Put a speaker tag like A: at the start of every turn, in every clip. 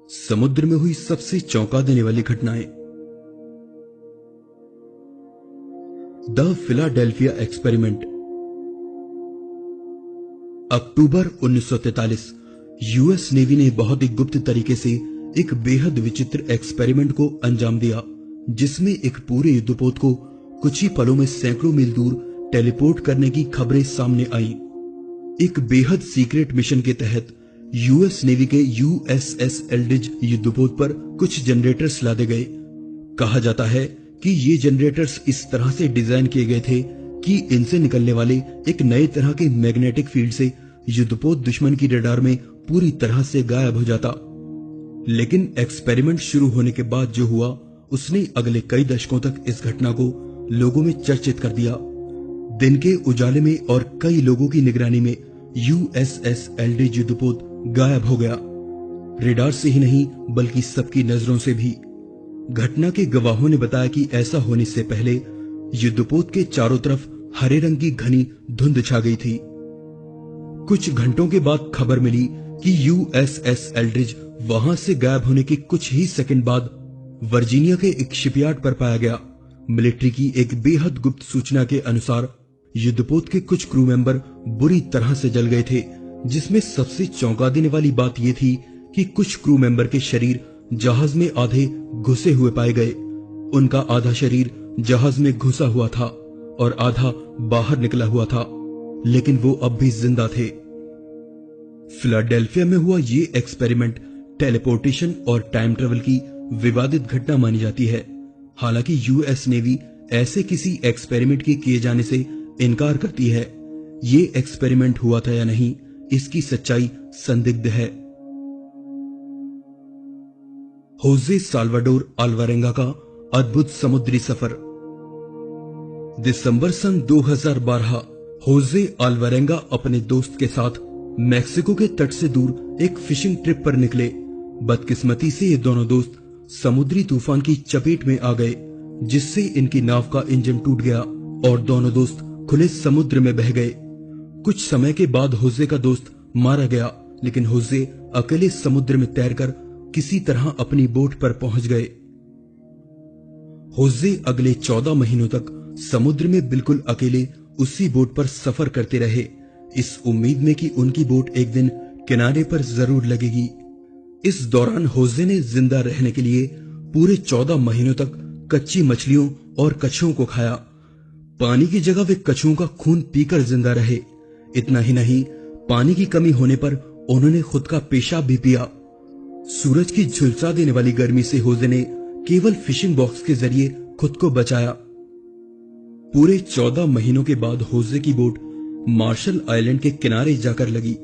A: समुद्र में हुई सबसे चौंका देने वाली घटनाएं। The Philadelphia experiment. October 1943 US navy ने बहुत ही गुप्त तरीके से एक बेहद विचित्र एक्सपेरिमेंट को अंजाम दिया, जिसमें एक पूरे युद्धपोत को कुछ ही पलों में सैकड़ों मील दूर टेलीपोर्ट करने की खबरें सामने आईं। एक बेहद सीक्रेट मिशन के तहत यूएस नेवी के यूएसएस एल्ड्रिज युद्धपोत पर कुछ जनरेटर्स लादे गए। कहा जाता है कि ये जनरेटर्स इस तरह से डिजाइन किए गए थे कि इनसे निकलने वाले एक नए तरह के मैग्नेटिक फील्ड से युद्धपोत दुश्मन की रडार में पूरी तरह से गायब हो जाता। लेकिन एक्सपेरिमेंट शुरू होने के बाद जो हुआ, उसने अगले कई दशकों तक इस घटना को लोगों में चर्चित कर दिया। दिन के उजाले में और कई लोगों की निगरानी में यूएसएस एल्ड्रिज युद्धपोत गायब हो गया। रेडार से ही नहीं बल्कि सबकी नजरों से भी। घटना के गवाहों ने बताया कि ऐसा होने से पहले युद्धपोत के चारों तरफ हरे रंग की घनी धुंध छा गई थी। कुछ घंटों के बाद खबर मिली कि यूएसएस एल्ड्रिज वहां से गायब होने के कुछ ही सेकंड बाद वर्जीनिया के एक शिपयार्ड पर पाया गया। मिलिट्री की एक बेहद गुप्त सूचना के अनुसार युद्धपोत के कुछ क्रू मेंबर बुरी तरह से जल गए थे, जिसमें सबसे चौंका देने वाली बात यह थी कि कुछ क्रू मेंबर के शरीर जहाज में आधे घुसे हुए पाए गए। उनका आधा शरीर जहाज में घुसा हुआ था और आधा बाहर निकला हुआ था, लेकिन वो अब भी जिंदा थे। फिलाडेल्फिया में हुआ ये एक्सपेरिमेंट टेलीपोर्टेशन और टाइम ट्रेवल की विवादित घटना मानी जाती है। हालांकि यूएस नेवी ऐसे किसी एक्सपेरिमेंट के किए जाने से इनकार करती है। ये एक्सपेरिमेंट हुआ था या नहीं, इसकी सच्चाई संदिग्ध है। होजे साल्वाडोर अल्वारेंगा का अद्भुत समुद्री सफर। दिसंबर सन 2012 होजे अल्वारेंगा अपने दोस्त के साथ मैक्सिको के तट से दूर एक फिशिंग ट्रिप पर निकले। बदकिस्मती से ये दोनों दोस्त समुद्री तूफान की चपेट में आ गए, जिससे इनकी नाव का इंजन टूट गया और दोनों दोस्त खुले समुद्र में बह गए। कुछ समय के बाद होजे का दोस्त मारा गया, लेकिन होजे अकेले समुद्र में तैरकर किसी तरह अपनी बोट पर पहुंच गए। होजे अगले 14 महीनों तक समुद्र में बिल्कुल अकेले उसी बोट पर सफर करते रहे, इस उम्मीद में कि उनकी बोट एक दिन किनारे पर जरूर लगेगी। इस दौरान होजे ने जिंदा रहने के लिए पूरे 14 महीनों तक कच्ची मछलियों और कछुओं को खाया। पानी की जगह वे कछुओं का खून पीकर जिंदा रहे। इतना ही नहीं, पानी की कमी होने पर उन्होंने खुद का पेशाब भी पिया। सूरज की झुलसा देने वाली गर्मी से होजे ने केवल फिशिंग बॉक्स के जरिए खुद को बचाया। पूरे 14 महीनों के बाद होजे की बोट मार्शल आइलैंड के किनारे जाकर लगी।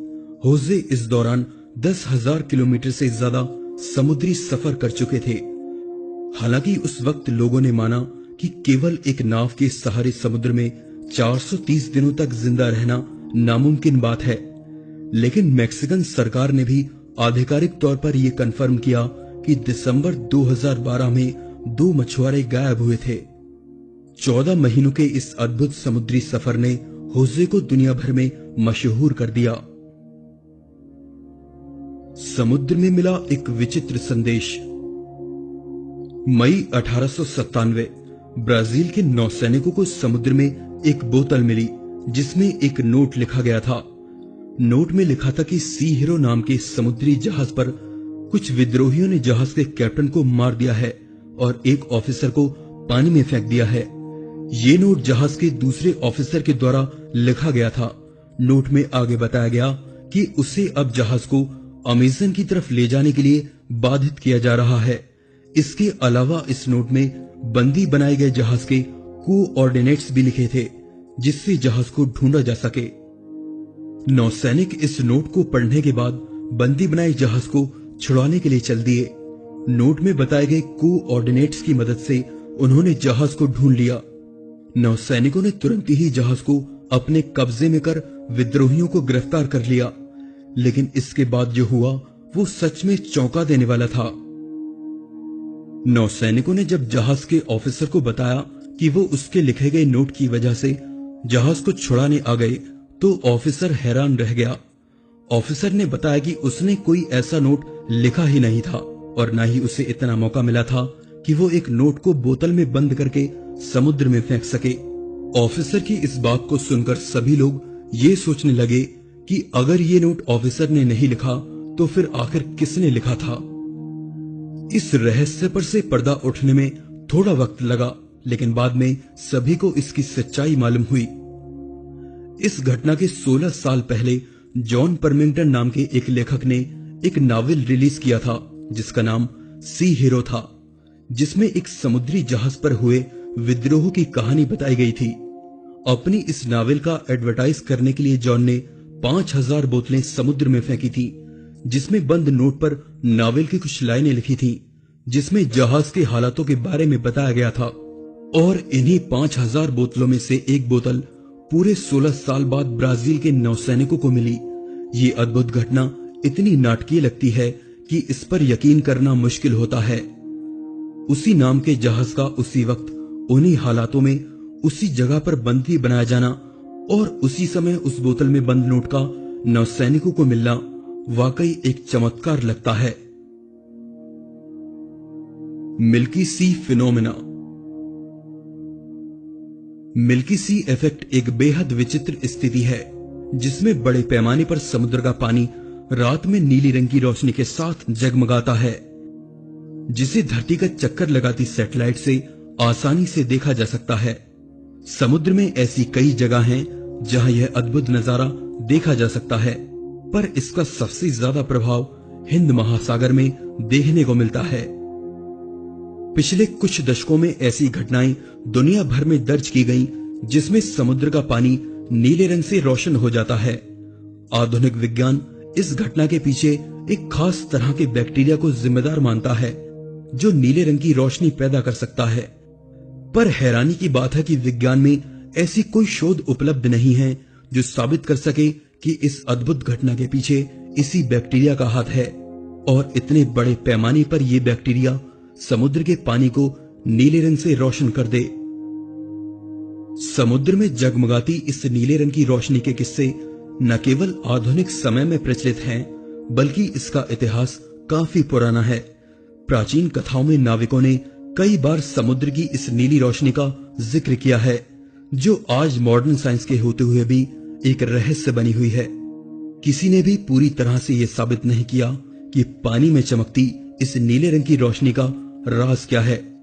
A: होजे इस दौरान 10,000 किलोमीटर से ज्यादा समुद्री सफर कर चुके थे। हालांकि उस वक्त लोगों ने माना कि केवल एक नाव के सहारे समुद्र में 430 दिनों तक जिंदा रहना नामुमकिन बात है, लेकिन मैक्सिकन सरकार ने भी आधिकारिक तौर पर यह कन्फर्म किया कि दिसंबर 2012 में 2 मछुआरे गायब हुए थे। 14 महीनों के इस अद्भुत समुद्री सफर ने होजे को दुनिया भर में मशहूर कर दिया। समुद्र में मिला एक विचित्र संदेश। मई 1897 ब्राजील के नौसैनिकों को समुद्र में एक बोतल मिली, जिसमें एक नोट लिखा गया था। नोट में लिखा था कि सी हीरो नाम के समुद्री जहाज पर कुछ विद्रोहियों ने जहाज के कैप्टन को मार दिया है और एक ऑफिसर को पानी में फेंक दिया है। ये नोट जहाज के दूसरे ऑफिसर के द्वारा लिखा गया था। नोट में आगे बताया गया कि उसे अब जहाज को अमेजन की तरफ ले जाने के लिए बाधित किया जा रहा है। इसके अलावा इस नोट में बंदी बनाए गए जहाज के कोऑर्डिनेट्स भी लिखे थे, जिससे जहाज को ढूंढा जा सके। नौसैनिक इस नोट को पढ़ने के बाद बंदी बनाए जहाज को छुड़ाने के लिए चल दिए। नोट में बताए गए कोऑर्डिनेट्स की मदद से उन्होंने जहाज को ढूंढ लिया। नौसैनिकों ने तुरंत ही जहाज को अपने कब्जे में कर विद्रोहियों को गिरफ्तार कर लिया, लेकिन इसके बाद जो हुआ वो सच में चौंका देने वाला था। नौसैनिकों ने जब जहाज के ऑफिसर को बताया कि वो उसके लिखे गए नोट की वजह से जहाज को छुड़ाने आ गए, तो ऑफिसर हैरान रह गया। ऑफिसर ने बताया कि उसने कोई ऐसा नोट लिखा ही नहीं था। और न ही उसे इतना मौका मिला था कि वो एक नोट को बोतल में बंद करके समुद्र में फेंक सके। ऑफिसर की इस बात को सुनकर सभी लोग ये सोचने लगे कि अगर ये नोट ऑफिसर ने नहीं लिखा तो फिर आखिर किसने लिखा था। इस रहस्य पर से पर्दा उठने में थोड़ा वक्त लगा, लेकिन बाद में सभी को इसकी सच्चाई मालूम हुई। इस घटना के 16 साल पहले जॉन परमिंगटन नाम के एक लेखक ने एक नावल रिलीज किया था जिसका नाम सी हीरो था, जिसमें एक समुद्री जहाज पर हुए विद्रोह की कहानी बताई गई थी। अपनी इस नावल का एडवर्टाइज करने के लिए जॉन ने 5000 बोतलें समुद्र में फेंकी थी, जिसमें बंद नोट पर नावल की कुछ लाइनें लिखी थी जिसमें जहाज के हालातों के बारे में बताया गया था। और इन्हीं 5000 बोतलों में से एक बोतल पूरे 16 साल बाद ब्राजील के नौसैनिकों को मिली। ये अद्भुत घटना इतनी नाटकीय लगती है कि इस पर यकीन करना मुश्किल होता है। उसी नाम के जहाज का उसी वक्त उन्हीं हालातों में उसी जगह पर बंदी बनाया जाना और उसी समय उस बोतल में बंद नोट का नौसैनिकों को मिलना वाकई एक चमत्कार लगता है। मिल्की सी फिनोमेना। मिल्की सी इफेक्ट एक बेहद विचित्र स्थिति है जिसमें बड़े पैमाने पर समुद्र का पानी रात में नीली रंग की रोशनी के साथ जगमगाता है, जिसे धरती का चक्कर लगाती सैटेलाइट से आसानी से देखा जा सकता है। समुद्र में ऐसी कई जगह हैं जहां यह अद्भुत नजारा देखा जा सकता है, पर इसका सबसे ज्यादा प्रभाव हिंद महासागर में देखने को मिलता है। पिछले कुछ दशकों में ऐसी घटनाएं दुनिया भर में दर्ज की गईं, जिसमें समुद्र का पानी नीले रंग से रोशन हो जाता है। आधुनिक विज्ञान इस घटना के पीछे एक खास तरह के बैक्टीरिया को जिम्मेदार मानता है जो नीले रंग की रोशनी पैदा कर सकता है। पर हैरानी की बात है कि विज्ञान में ऐसी कोई शोध उपलब्ध नहीं है जो साबित कर सके कि इस अद्भुत घटना के पीछे इसी बैक्टीरिया का हाथ है और इतने बड़े पैमाने पर यह बैक्टीरिया समुद्र के पानी को नीले रंग से रोशन कर दे। समुद्र में जगमगाती इस नीले रंग की रोशनी के किस्से न केवल आधुनिक समय में प्रचलित हैं, बल्कि इसका इतिहास काफी पुराना है। प्राचीन कथाओं में नाविकों ने कई बार समुद्र की इस नीली रोशनी का जिक्र किया है, जो आज मॉडर्न साइंस के होते हुए भी एक रहस्य बनी हुई है। किसी ने भी पूरी तरह से यह साबित नहीं किया कि पानी में चमकती इस नीले रंग की रोशनी का राज क्या है।